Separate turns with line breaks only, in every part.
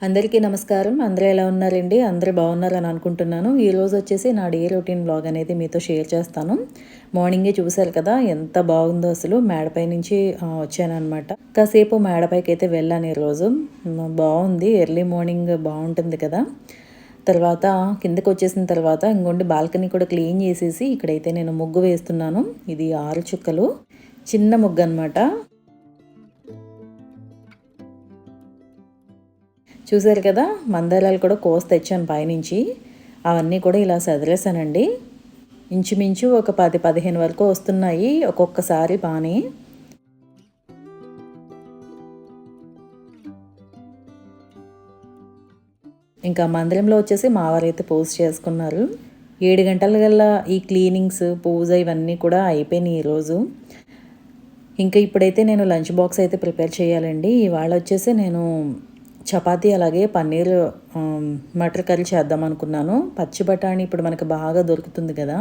అందరికీ నమస్కారం. అందరూ ఎలా ఉన్నారండి? అందరూ బాగున్నారని అనుకుంటున్నాను. ఈరోజు వచ్చేసి నా డే రొటీన్ వ్లాగ్ అనేది మీతో షేర్ చేస్తాను. మార్నింగే చూసారు కదా! ఎంత బాగుందో అసలు. మేడపై నుంచి వచ్చాననమాట. కాసేపు మేడపైకైతే వెళ్ళాను ఈరోజు. బాగుంది. ఎర్లీ మార్నింగ్ బాగుంటుంది కదా! తర్వాత కిందకొచ్చేసిన తర్వాత ఇంగోండి బాల్కనీ కూడా క్లీన్ చేసేసి ఇక్కడైతే నేను ముగ్గు వేస్తున్నాను. ఇది 6 చుక్కలు. చిన్న ముగ్గనమాట. చూసారు కదా! మందారాలు కూడా కోసి తెచ్చాను పైనుంచి. అవన్నీ కూడా ఇలా సదిరేసానండి. ఇంచుమించు ఒక 10, 15 వరకు వస్తున్నాయి ఒక్కొక్కసారి బానే. ఇంకా మందిరంలో వచ్చేసి మా వారైతే పూజ చేసుకున్నారు. 7 గంటలకల్లా ఈ క్లీనింగ్స్, పూజ ఇవన్నీ కూడా అయిపోయినాయి ఈరోజు. ఇంకా ఇప్పుడైతే నేను లంచ్ బాక్స్ అయితే ప్రిపేర్ చేయాలండి. ఇవాళ వచ్చేసి నేను చపాతీ అలాగే పన్నీర్ మటర్ కర్రీ చేద్దాం అనుకున్నాను. పచ్చి బఠాణీ ఇప్పుడు మనకు బాగా దొరుకుతుంది కదా!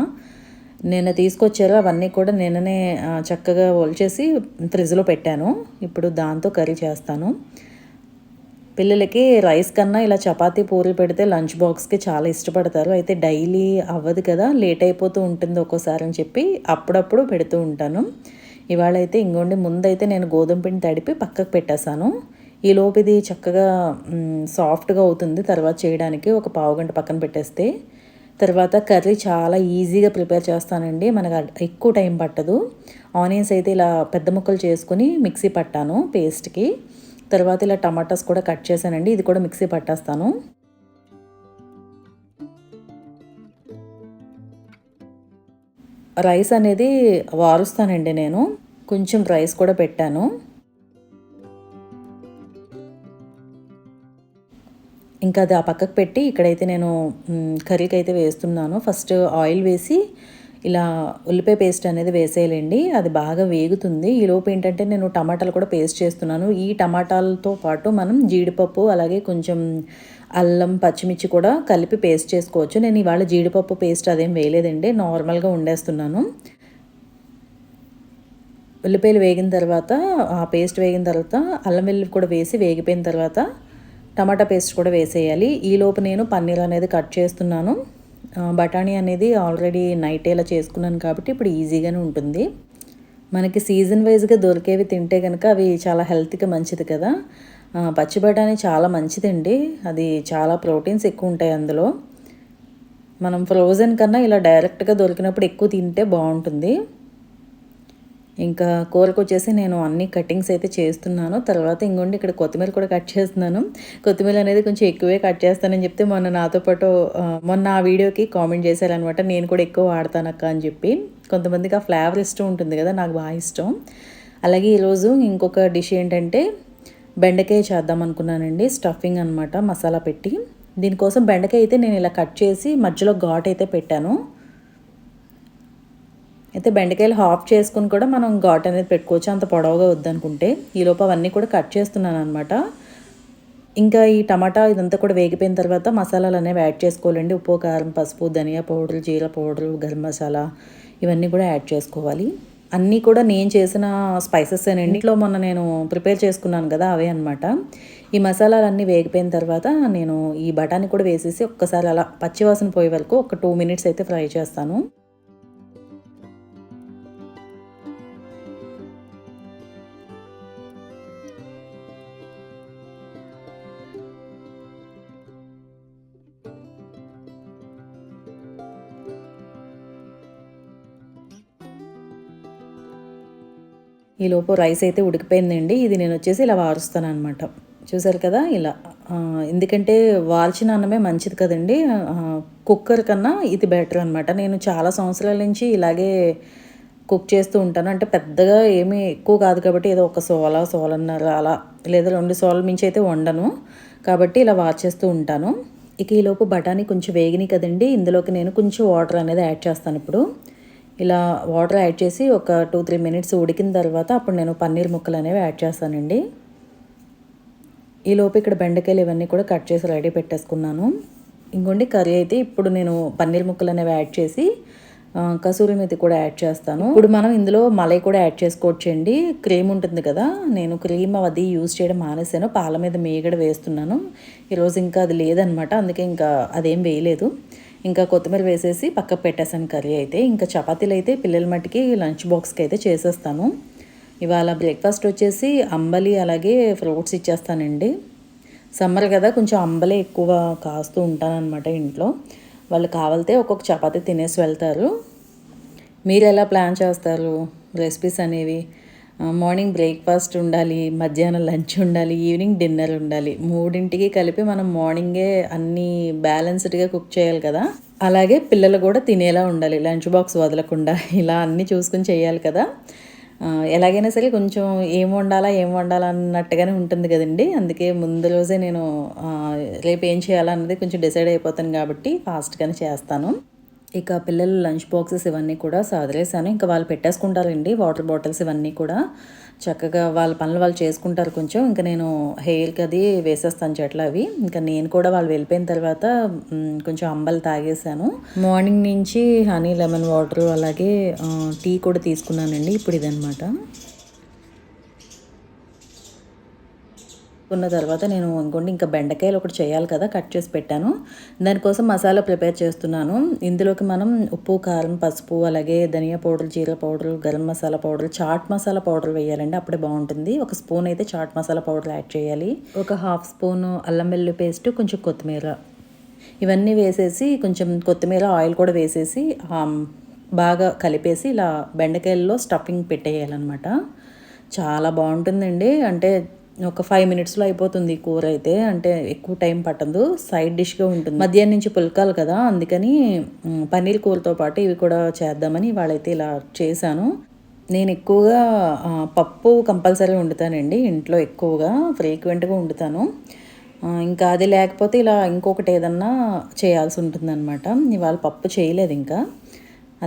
నిన్న తీసుకొచ్చారు. అవన్నీ కూడా నిన్ననే చక్కగా ఒలిచేసి ఫ్రిడ్జ్‌లో పెట్టాను. ఇప్పుడు దాంతో కర్రీ చేస్తాను. పిల్లలకి రైస్ కన్నా ఇలా చపాతీ, పూరీలు పెడితే లంచ్ బాక్స్‌కి చాలా ఇష్టపడతారు. అయితే డైలీ అవ్వదు కదా! లేట్ అయిపోతూ ఉంటుంది ఒక్కోసారి అని చెప్పి అప్పుడప్పుడు పెడుతూ ఉంటాను. ఇవాళైతే ఇంగోండి ముందైతే నేను గోధుమ పిండి తడిపి పక్కకు పెట్టేశాను. ఈలోపు ఇది చక్కగా సాఫ్ట్‌గా అవుతుంది తర్వాత చేయడానికి. ఒక పావుగంట పక్కన పెట్టేస్తే. తర్వాత కర్రీ చాలా ఈజీగా ప్రిపేర్ చేస్తానండి. మనకు ఎక్కువ టైం పట్టదు. ఆనియన్స్ అయితే ఇలా పెద్ద ముక్కలు చేసుకొని మిక్సీ పట్టాను పేస్ట్‌కి. తర్వాత ఇలా టమాటాస్ కూడా కట్ చేశానండి. ఇది కూడా మిక్సీ పట్టేస్తాను. రైస్ అనేది వారుస్తానండి నేను. కొంచెం రైస్ కూడా పెట్టాను. ఇంకా అది ఆ పక్కకు పెట్టి ఇక్కడైతే నేను కర్రీకి అయితే వేస్తున్నాను. ఫస్ట్ ఆయిల్ వేసి ఇలా ఉల్లిపాయ పేస్ట్ అనేది వేసేయాలండి. అది బాగా వేగుతుంది. ఈలోపు ఏంటంటే నేను టమాటాలు కూడా పేస్ట్ చేస్తున్నాను. ఈ టమాటాలతో పాటు మనం జీడిపప్పు అలాగే కొంచెం అల్లం, పచ్చిమిర్చి కూడా కలిపి పేస్ట్ చేసుకోవచ్చు. నేను ఇవాళ జీడిపప్పు పేస్ట్ అదేం వేయలేదండి. నార్మల్గా వండేస్తున్నాను. ఉల్లిపాయలు వేగిన తర్వాత ఆ పేస్ట్ వేగిన తర్వాత అల్లం వెల్లుల్లి కూడా వేసి వేగిపోయిన తర్వాత టమాటా పేస్ట్ కూడా వేసేయాలి. ఈలోపు నేను పన్నీర్ అనేది కట్ చేస్తున్నాను. బఠానీ అనేది ఆల్రెడీ నైటే ఇలా చేసుకున్నాను కాబట్టి ఇప్పుడు ఈజీగానే ఉంటుంది. మనకి సీజన్ వైజ్గా దొరికేవి తింటే కనుక అవి చాలా హెల్త్కి మంచిది కదా! పచ్చి బఠానీ చాలా మంచిదండి. అది చాలా ప్రోటీన్స్ ఎక్కువ ఉంటాయి అందులో. మనం ఫ్రోజన్ కన్నా ఇలా డైరెక్ట్గా దొరికినప్పుడు ఎక్కువ తింటే బాగుంటుంది. ఇంకా కూరకొచ్చేసి నేను అన్ని కటింగ్స్ అయితే చేస్తున్నాను. తర్వాత ఇంకోండి ఇక్కడ కొత్తిమీర కూడా కట్ చేస్తున్నాను. కొత్తిమీర అనేది కొంచెం ఎక్కువే కట్ చేస్తానని చెప్తే మొన్న నాతో పాటు మొన్న ఆ వీడియోకి కామెంట్ చేశారనమాట. నేను కూడా ఎక్కువ వాడతానక్క అని చెప్పి. కొంతమందికి ఆ ఫ్లేవర్ ఇష్టం ఉంటుంది కదా! నాకు బాగా ఇష్టం. అలాగే ఈరోజు ఇంకొక డిష్ ఏంటంటే బెండకాయ చేద్దాం అనుకున్నానండి. స్టఫింగ్ అనమాట మసాలా పెట్టి. దీనికోసం బెండకాయ అయితే నేను ఇలా కట్ చేసి మధ్యలో ఘాట్ అయితే పెట్టాను. అయితే బెండకాయలు హాఫ్ చేసుకుని కూడా మనం ఘాట్ అనేది పెట్టుకోవచ్చు అంత పొడవుగా వద్దనుకుంటే. ఈలోపు అవన్నీ కూడా కట్ చేస్తున్నాను అనమాట. ఇంకా ఈ టమాటా ఇదంతా కూడా వేగిపోయిన తర్వాత మసాలాలు అనేవి యాడ్ చేసుకోవాలండి. ఉప్పు, కారం, పసుపు, ధనియా పౌడర్, జీరా పౌడర్, గరం మసాలా ఇవన్నీ కూడా యాడ్ చేసుకోవాలి. అన్నీ కూడా నేను చేసిన స్పైసెస్ అండి. ఇంట్లో మొన్న నేను ప్రిపేర్ చేసుకున్నాను కదా అవే అనమాట. ఈ మసాలాలన్నీ వేగిపోయిన తర్వాత నేను ఈ బఠానీ కూడా వేసేసి ఒక్కసారి అలా పచ్చివాసన పోయే వరకు ఒక 2 మినిట్స్ అయితే ఫ్రై చేస్తాను. ఈలోపు రైస్ అయితే ఉడికిపోయిందండి. ఇది నేను వచ్చేసి ఇలా వారుస్తాననమాట. చూసారు కదా! ఇలా ఎందుకంటే వాల్చిన అన్నమే మంచిది కదండీ! కుక్కర్ కన్నా ఇది బెటర్ అనమాట. నేను చాలా సంవత్సరాల నుంచి ఇలాగే కుక్ చేస్తూ ఉంటాను. అంటే పెద్దగా ఏమీ ఎక్కువ కాదు కాబట్టి ఏదో ఒక సోలా, సోలన్నర అలా లేదా 2 సోలల మించి అయితే వండను. కాబట్టి ఇలా వార్చేస్తూ ఉంటాను. ఇక ఈలోపు బఠానీ కొంచెం వేగినాయి కదండీ! ఇందులోకి నేను కొంచెం వాటర్ అనేది యాడ్ చేస్తాను ఇప్పుడు. ఇలా వాటర్ యాడ్ చేసి ఒక 2, 3 మినిట్స్ ఉడికిన తర్వాత అప్పుడు నేను పన్నీర్ ముక్కలు అనేవి యాడ్ చేస్తానండి. ఈలోపు ఇక్కడ బెండకాయలు ఇవన్నీ కూడా కట్ చేసి రెడీ పెట్టేసుకున్నాను. ఇంకోండి కర్రీ అయితే ఇప్పుడు నేను పన్నీర్ ముక్కలు అనేవి యాడ్ చేసి కసూరి మేతి కూడా యాడ్ చేస్తాను. ఇప్పుడు మనం ఇందులో మలై కూడా యాడ్ చేసుకోవచ్చండి. క్రీమ్ ఉంటుంది కదా, నేను క్రీమ్ అది యూజ్ చేయడం మానేసాను, పాల మీద మీగడ వేస్తున్నాను. ఈరోజు ఇంకా అది లేదనమాట, అందుకే ఇంకా అదేం వేయలేదు. ఇంకా కొత్తిమీర వేసేసి పక్కకు పెట్టేసాను కర్రీ అయితే. ఇంకా చపాతీలు అయితే పిల్లల మట్టికి లంచ్ బాక్స్కి అయితే చేసేస్తాను. ఇవాళ బ్రేక్ఫాస్ట్ వచ్చేసి అంబలి అలాగే ఫ్రూట్స్ ఇచ్చేస్తానండి. సమ్మర్ కదా, కొంచెం అంబలే ఎక్కువ కాస్తూ ఉంటానన్నమాట ఇంట్లో. వాళ్ళు కావాలితే ఒక్కొక్క చపాతీ తినేసి వెళ్తారు. మీరు ఎలా ప్లాన్ చేస్తారు రెసిపీస్ అనేవి? మార్నింగ్ బ్రేక్ఫాస్ట్ ఉండాలి, మధ్యాహ్నం లంచ్ ఉండాలి, ఈవినింగ్ డిన్నర్ ఉండాలి. మూడింటికి కలిపి మనం మార్నింగే అన్నీ బ్యాలెన్స్డ్గా కుక్ చేయాలి కదా. అలాగే పిల్లలు కూడా తినేలా ఉండాలి, లంచ్ బాక్స్ వదలకుండా. ఇలా అన్నీ చూసుకుని చేయాలి కదా. ఎలాగైనా సరే కొంచెం ఏం వండాలా అన్నట్టుగానే ఉంటుంది కదండి. అందుకే ముందు రోజే నేను రేపు ఏం చేయాలన్నది కొంచెం డిసైడ్ అయిపోతాను కాబట్టి ఫాస్ట్గానే చేస్తాను. ఇక పిల్లలు లంచ్ బాక్సెస్ ఇవన్నీ కూడా సదిరేసాను. ఇంకా వాళ్ళు పెట్టేసుకుంటారండి వాటర్ బాటిల్స్ ఇవన్నీ కూడా. చక్కగా వాళ్ళ పనులు వాళ్ళు చేసుకుంటారు కొంచెం. ఇంకా నేను హెయిర్కి అది వేసేస్తాను చెట్లు అవి. ఇంకా నేను కూడా వాళ్ళు వెళ్ళిపోయిన తర్వాత కొంచెం అంబలు తాగేసాను. మార్నింగ్ నుంచి హనీ లెమన్ వాటర్ అలాగే టీ కూడా తీసుకున్నానండి. ఇప్పుడు ఇదనమాట. ఉన్న తర్వాత నేను ఇంకోండి ఇంకా బెండకాయలు ఒకటి చేయాలి కదా, కట్ చేసి పెట్టాను. దానికోసం మసాలా ప్రిపేర్ చేస్తున్నాను. ఇందులోకి మనం ఉప్పు, కారం, పసుపు అలాగే ధనియా పౌడర్, జీరా powder, garam masala powder, chaat masala powder వేయాలండి, అప్పుడే బాగుంటుంది. ఒక స్పూన్ అయితే చాట్ మసాలా పౌడర్ యాడ్ చేయాలి. ఒక హాఫ్ స్పూన్ అల్లం వెల్లుల్లి పేస్ట్, కొంచెం కొత్తిమీర, ఇవన్నీ వేసేసి కొంచెం కొత్తిమీర ఆయిల్ కూడా వేసేసి బాగా కలిపేసి ఇలా బెండకాయల్లో స్టఫింగ్ పెట్టేయాలన్నమాట. చాలా బాగుంటుందండి. అంటే ఒక 5 మినిట్స్లో అయిపోతుంది ఈ కూర అయితే. అంటే ఎక్కువ టైం పట్టదు, సైడ్ డిష్గా ఉంటుంది. మధ్యాహ్నం నుంచి పుల్కాలు కదా, అందుకని పన్నీర్ కూరతో పాటు ఇవి కూడా చేద్దామని వాళ్ళైతే ఇలా చేశాను. నేను ఎక్కువగా పప్పు కంపల్సరీ వండుతానండి ఇంట్లో, ఎక్కువగా ఫ్రీక్వెంట్గా వండుతాను. ఇంకా అది లేకపోతే ఇలా ఇంకొకటి ఏదన్నా చేయాల్సి ఉంటుందన్నమాట. ఇవాళ పప్పు చేయలేదు ఇంకా,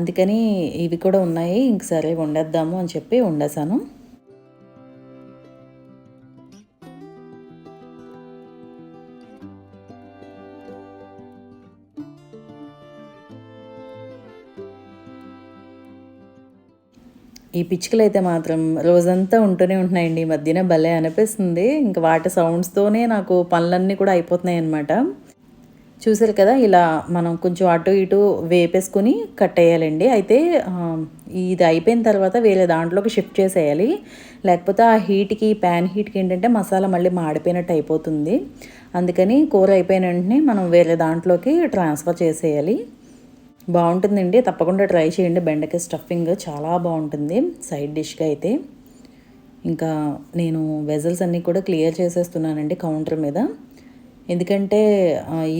అందుకని ఇవి కూడా ఉన్నాయి. ఇంక సరే వండేద్దాము అని చెప్పి వండేసాను. ఈ పిచ్చుకలు అయితే మాత్రం రోజంతా ఉంటూనే ఉంటున్నాయండి. ఈ మధ్యన భలే అనిపిస్తుంది. ఇంకా వాటి సౌండ్స్తోనే నాకు పనులన్నీ కూడా అయిపోతున్నాయి అన్నమాట. చూసారు కదా, ఇలా మనం కొంచెం అటు ఇటు వేపేసుకుని కట్టేయాలండి. అయితే ఇది అయిపోయిన తర్వాత వేరే దాంట్లోకి షిఫ్ట్ చేసేయాలి. లేకపోతే ఆ హీట్కి, ప్యాన్ హీట్కి ఏంటంటే మసాలా మళ్ళీ మాడిపోయినట్టు అయిపోతుంది. అందుకని కూర అయిపోయిన వెంటనే మనం వేరే దాంట్లోకి ట్రాన్స్ఫర్ చేసేయాలి. బాగుంటుందండి, తప్పకుండా ట్రై చేయండి. బెండకాయ స్టఫింగ్ చాలా బాగుంటుంది సైడ్ డిష్గా అయితే. ఇంకా నేను వెజల్స్ అన్నీ కూడా క్లియర్ చేసేస్తున్నానండి కౌంటర్ మీద. ఎందుకంటే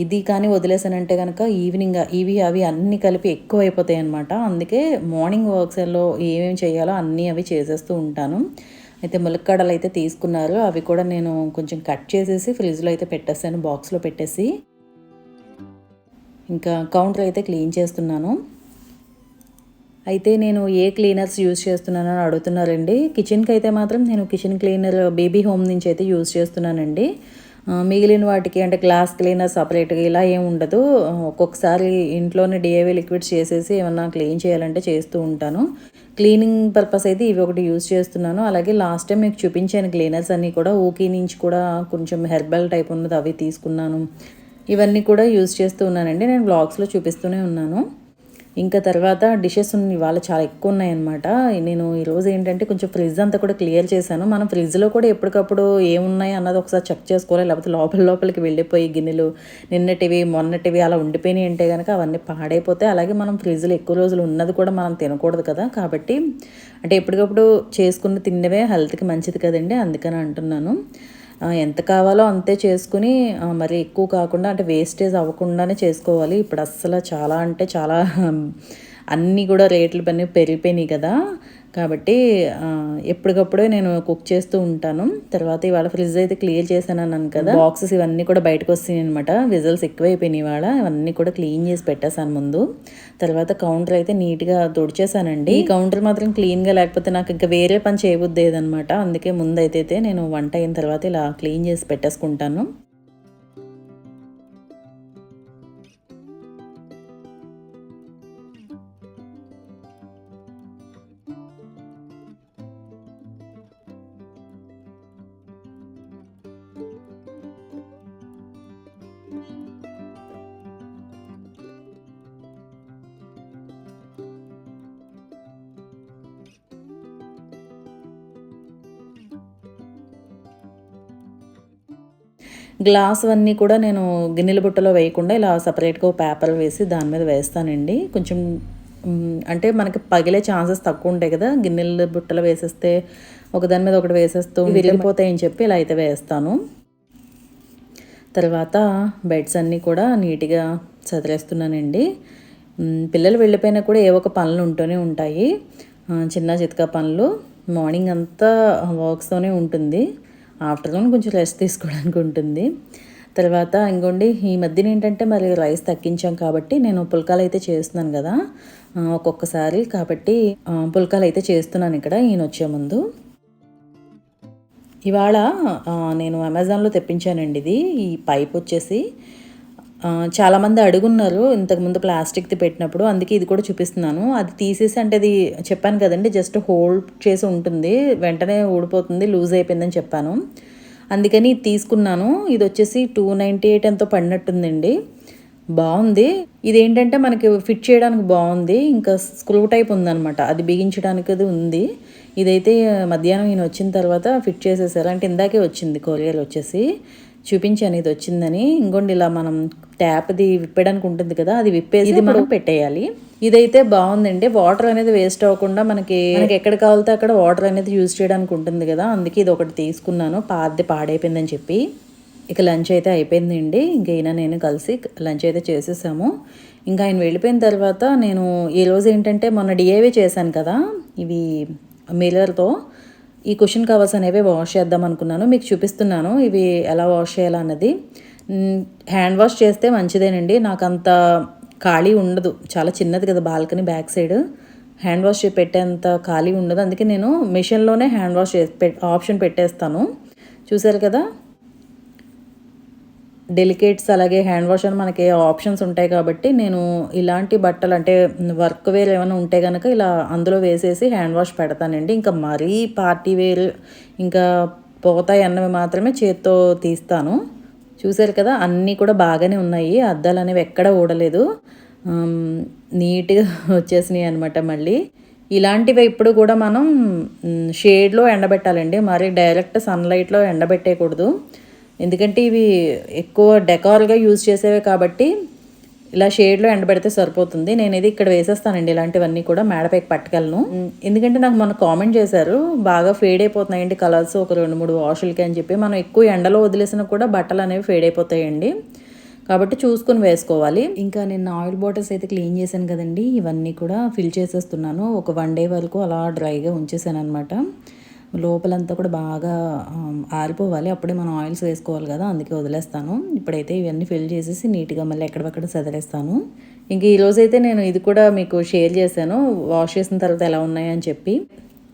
ఇది కానీ వదిలేసానంటే కనుక ఈవినింగ్ ఇవి అవి అన్నీ కలిపి ఎక్కువ అయిపోతాయి అన్నమాట. అందుకే మార్నింగ్ వర్క్స్లో ఏమేమి చేయాలో అన్నీ అవి చేసేస్తూ ఉంటాను. అయితే ములక్కాడలు అయితే తీసుకున్నారు, అవి కూడా నేను కొంచెం కట్ చేసేసి ఫ్రిడ్జ్లో అయితే పెట్టేసాను, బాక్స్లో పెట్టేసి. ఇంకా కౌంటర్ అయితే క్లీన్ చేస్తున్నాను. అయితే నేను ఏ క్లీనర్స్ యూజ్ చేస్తున్నానని అడుగుతున్నారండి. కిచెన్కి అయితే మాత్రం నేను కిచెన్ క్లీనర్ బేబీ హోమ్ నుంచి అయితే యూజ్ చేస్తున్నానండి. మిగిలిన వాటికి అంటే గ్లాస్ క్లీనర్ సపరేట్గా ఇలా ఏం ఉండదు. ఒక్కొక్కసారి ఇంట్లోనే డిఐవై లిక్విడ్స్ చేసేసి ఏమన్నా క్లీన్ చేయాలంటే చేస్తూ ఉంటాను. క్లీనింగ్ పర్పస్ అయితే ఇవి ఒకటి యూజ్ చేస్తున్నాను. అలాగే లాస్ట్ టైం మీకు చూపించాను క్లీనర్స్ అన్నీ కూడా, ఓకీ నుంచి కూడా కొంచెం హెర్బల్ టైప్ ఉన్నది అవి తీసుకున్నాను. ఇవన్నీ కూడా యూజ్ చేస్తూ ఉన్నానండి, నేను వ్లాగ్స్లో చూపిస్తూనే ఉన్నాను. ఇంకా తర్వాత డిషెస్ ఇవాళ చాలా ఎక్కువ ఉన్నాయన్నమాట. నేను ఈరోజు ఏంటంటే కొంచెం ఫ్రిడ్జ్ అంతా కూడా క్లియర్ చేశాను. మనం ఫ్రిడ్జ్లో కూడా ఎప్పటికప్పుడు ఏమున్నాయి అన్నది ఒకసారి చెక్ చేసుకోవాలి. లేకపోతే లోపలికి వెళ్ళిపోయి గిన్నెలు నిన్నటివి మొన్నటివి అలా ఉండిపోయినాయి అంటే కనుక అవన్నీ పాడైపోతాయి. అలాగే మనం ఫ్రిడ్జ్లో ఎక్కువ రోజులు ఉన్నది కూడా మనం తినకూడదు కదా. కాబట్టి అంటే ఎప్పటికప్పుడు చేసుకుని తిన్నవే హెల్త్కి మంచిది కదండి, అందుకని అంటున్నాను. ఎంత కావాలో అంతే చేసుకుని మరి ఎక్కువ కాకుండా అంటే వేస్టేజ్ అవ్వకుండానే చేసుకోవాలి. ఇప్పుడు అస్సలు చాలా అంటే చాలా అన్నీ కూడా రేట్లు పని పెరిగిపోయినాయి కదా. కాబట్టి ఎప్పటికప్పుడే నేను కుక్ చేస్తూ ఉంటాను. తర్వాత ఇవాళ ఫ్రిడ్జ్ అయితే క్లియర్ చేశాను అన్నాను కదా, బాక్సెస్ ఇవన్నీ కూడా బయటకు వస్తాయి అనమాట. విజల్స్ ఎక్కువైపోయినాయి ఇవాళ, ఇవన్నీ కూడా క్లీన్ చేసి పెట్టేశాను ముందు. తర్వాత కౌంటర్ అయితే నీట్గా తుడిచేసానండి. ఈ కౌంటర్ మాత్రం క్లీన్గా లేకపోతే నాకు ఇంకా వేరే పని చేయబుద్దేదనమాట. అందుకే ముందు అయితే నేను వంట అయిన తర్వాత ఇలా క్లీన్ చేసి పెట్టేసుకుంటాను. గ్లాస్ అన్నీ కూడా నేను గిన్నెల బుట్టలో వేయకుండా ఇలా సపరేట్గా పేపర్ వేసి దాని మీద వేస్తానండి. కొంచెం అంటే మనకి పగిలే ఛాన్సెస్ తక్కువ ఉంటాయి కదా, గిన్నెల బుట్టలో వేసేస్తే ఒకదాని మీద ఒకటి వేసేస్తూ విరిగిపోతాయని చెప్పి ఇలా అయితే వేస్తాను. తర్వాత బెడ్స్ అన్నీ కూడా నీట్గా చదిరేస్తున్నానండి. పిల్లలు వెళ్ళిపోయినా కూడా ఏవో ఒక పనులు ఉంటూనే ఉంటాయి, చిన్న చితకా పనులు. మార్నింగ్ అంతా వర్క్స్తోనే ఉంటుంది, ఆఫ్టర్నూన్ కొంచెం రెస్ట్ తీసుకోవడానికి ఉంటుంది. తర్వాత ఇంకోండి ఈ మధ్యన ఏంటంటే మరి రైస్ తగ్గించాం కాబట్టి నేను పుల్కాలు అయితే చేస్తున్నాను కదా ఒక్కొక్కసారి, కాబట్టి పుల్కాలు అయితే చేస్తున్నాను ఇక్కడ ఈయన వచ్చే ముందు. ఇవాళ నేను అమెజాన్లో తెప్పించానండి ఇది. ఈ పైప్ వచ్చేసి చాలామంది అడుగున్నారు ఇంతకుముందు ప్లాస్టిక్ది పెట్టినప్పుడు, అందుకే ఇది కూడా చూపిస్తున్నాను. అది తీసేసి, అంటే అది చెప్పాను కదండి జస్ట్ హోల్డ్ చేసి ఉంటుంది, వెంటనే ఊడిపోతుంది, లూజ్ అయిపోయిందని చెప్పాను, అందుకని ఇది తీసుకున్నాను. ఇది వచ్చేసి 298 ఎంతో పడినట్టుందండి. బాగుంది. ఇదేంటంటే మనకి ఫిట్ చేయడానికి బాగుంది, ఇంకా స్క్రూ టైప్ ఉందన్నమాట, అది బిగించడానికి అది ఉంది. ఇదైతే మధ్యాహ్నం ఈయన వచ్చిన తర్వాత ఫిట్ చేసేసారు, అంటే ఇందాకే వచ్చింది కొరియర్ వచ్చేసి, చూపించాను ఇది వచ్చిందని. ఇంకోండి ఇలా మనం ట్యాప్ది విప్పడానికి ఉంటుంది కదా, అది విప్పేసి ఇది మనం పెట్టేయాలి. ఇదైతే బాగుందండి, వాటర్ అనేది వేస్ట్ అవ్వకుండా మనకి ఎక్కడ కావాలితే అక్కడ వాటర్ అనేది యూజ్ చేయడానికి ఉంటుంది కదా, అందుకే ఇది ఒకటి తీసుకున్నాను, పాడైపోయిందని చెప్పి. ఇక లంచ్ అయితే అయిపోయిందండి, ఇంకా ఈయన నేను కలిసి లంచ్ అయితే చేసేసాము. ఇంకా ఆయన వెళ్ళిపోయిన తర్వాత నేను ఈరోజు ఏంటంటే మొన్న డిఐవే చేశాను కదా, ఇవి మిర్రర్తో ఈ కుషన్ కవర్స్ అనేవి వాష్ చేద్దాం అనుకున్నాను, మీకు చూపిస్తున్నాను ఇవి ఎలా వాష్ చేయాలన్నది. హ్యాండ్ వాష్ చేస్తే మంచిదేనండి, నాకు అంత ఖాళీ ఉండదు, చాలా చిన్నది కదా balcony back side, hand wash పెట్టేంత ఖాళీ ఉండదు, అందుకే నేను మిషన్లోనే హ్యాండ్ వాష్ ఆప్షన్ పెట్టేస్తాను. చూసారు కదా, డెలికేట్స్ అలాగే హ్యాండ్ వాష్ అని మనకి ఆప్షన్స్ ఉంటాయి కాబట్టి నేను ఇలాంటి బట్టలు అంటే వర్క్ వేర్ ఏమైనా ఉంటే కనుక ఇలా అందులో వేసేసి హ్యాండ్ వాష్ పెడతానండి. ఇంకా మరీ పార్టీ వేర్ ఇంకా పోతాయి అన్నవి మాత్రమే చేత్తో తీస్తాను. చూసారు కదా, అన్నీ కూడా బాగానే ఉన్నాయి, అద్దాలు అనేవి ఎక్కడ ఊడలేదు, నీట్గా వచ్చేసినాయి అనమాట. మళ్ళీ ఇలాంటివి ఇప్పుడు కూడా మనం షేడ్లో ఎండబెట్టాలండి, మరి డైరెక్ట్ సన్లైట్లో ఎండబెట్టేయకూడదు, ఎందుకంటే ఇవి ఎక్కువ డెకార్గా యూజ్ చేసేవే కాబట్టి ఇలా షేడ్లో ఎండబెడితే సరిపోతుంది. నేను ఇది ఇక్కడ వేసేస్తానండి, ఇలాంటివన్నీ కూడా మేడపైకి పట్టుకెళ్ళను, ఎందుకంటే నాకు మొన్న కామెంట్ చేశారు బాగా ఫేడ్ అయిపోతున్నాయండి కలర్స్ ఒక 2-3 వాషులకి అని చెప్పి. మనం ఎక్కువ ఎండలో వదిలేసినా కూడా బట్టలు అనేవి ఫేడ్ అయిపోతాయండి, కాబట్టి చూసుకుని వేసుకోవాలి. ఇంకా నేను ఆయిల్ బాటిల్స్ అయితే క్లీన్ చేశాను కదండి, ఇవన్నీ కూడా ఫిల్ చేసేస్తున్నాను. ఒక 1 డే వరకు అలా డ్రైగా ఉంచేసాను అనమాట, లోపలంతా కూడా బాగా ఆరిపోవాలి, అప్పుడే మనం ఆయిల్స్ వేసుకోవాలి కదా, అందుకే వదిలేస్తాను. ఇప్పుడైతే ఇవన్నీ ఫిల్ చేసేసి నీట్గా మళ్ళీ ఎక్కడెక్కడ సదిలేస్తాను. ఇంక ఈరోజైతే నేను ఇది కూడా మీకు షేర్ చేశాను, వాష్ చేసిన తర్వాత ఎలా ఉన్నాయని చెప్పి.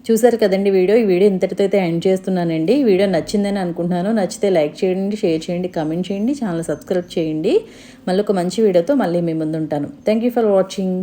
చూసారు కదండి వీడియో, ఈ వీడియో ఇంతటితో అయితే ఎండ్ చేస్తున్నానండి. ఈ వీడియో నచ్చిందని అనుకుంటున్నాను, నచ్చితే లైక్ చేయండి, షేర్ చేయండి, కమెంట్ చేయండి, ఛానల్ సబ్స్క్రైబ్ చేయండి. మళ్ళీ ఒక మంచి వీడియోతో మళ్ళీ మీ ముందు ఉంటాను. Thank you for watching.